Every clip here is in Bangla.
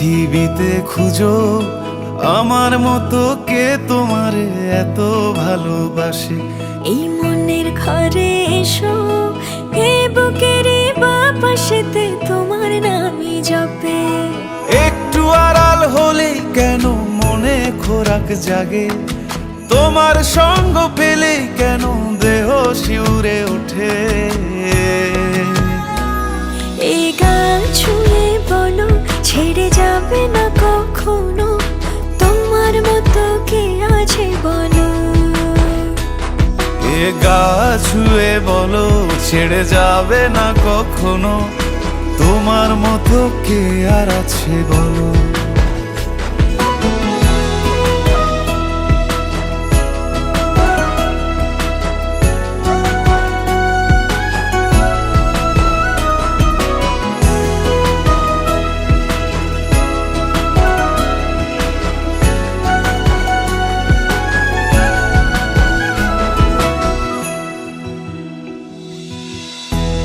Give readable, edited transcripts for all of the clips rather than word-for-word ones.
পৃথিবীতে খুঁজো আমার মতো কে তোমারে এত ভালোবাসে। এই মনের ঘরে এসো, এ বুকের বাপাশেতে তোমার নামই জপে। একটু আড়াল হলেই কেন মনে খোরাক জাগে, তোমার সঙ্গ পেলেই কেন দেহ শিউরে ওঠে। এই গান ছুঁয়ে বলো ছেড়ে যাবে না কখনো, তোমার মতো কে আছে বলো। এ গা ছুঁয়ে বলো ছেড়ে যাবে না কখনো, তোমার মতো কে আর আছে বলো।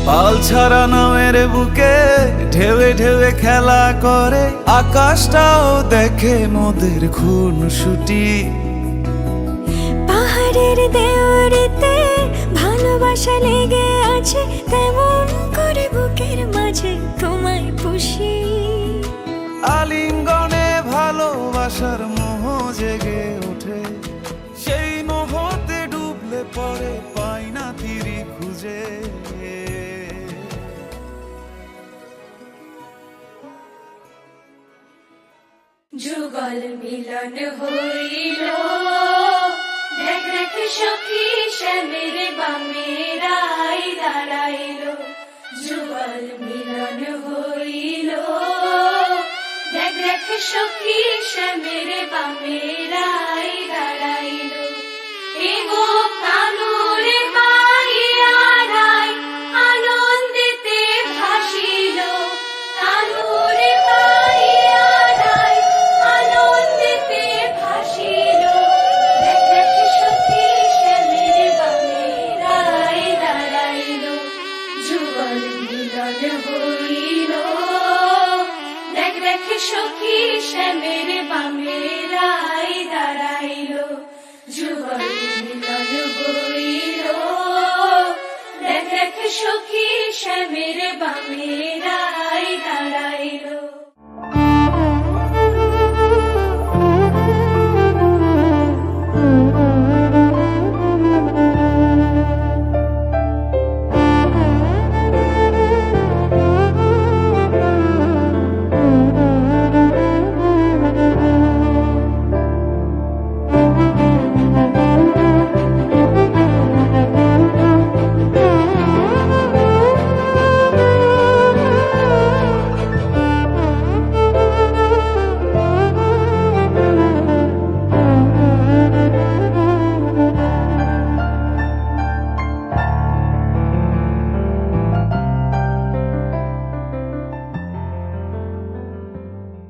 পাল ছাড়া নামের বুকে ঢেউে ঢেউে খেলা করে, আকাশটাও দেখে মোদের খুনসুটি। পাহাড়ের দেওয়ারিতে ভালোবাসা লেগে আছে, তেমন করে বুকের মাঝে তোমায় পুষি। আলিঙ্গনে ভালোবাসার মোহ জেগে ওঠে, সেই মোহতে ডুবলে পরে পাই না তীরি খুঁজে। যুগল মিলন হইল, দেখ দেখ সখী শ্যামের বামে রাই দাঁড়াইল। যুগল মিলন হইল, দেখ দেখ সখী শ্যামের বামে রাই দাঁড়াইল। এগো কানুরে মাইয়া রাই আনন্দেতে ভাসিল, কানুরে মাইয়া রাই আনন্দেতে ভাসিল। দেখ দেখ সখী শ্যামের বামে রাই দাঁড়াইল। যুগল মিলন হইল, দেখ দেখ সখী শ্যামের বামে রাই দাঁড়াইল। যুগল মিলন হইল, দেখ দেখ সখী শ্যামের বামে রাই দাঁড়াইল।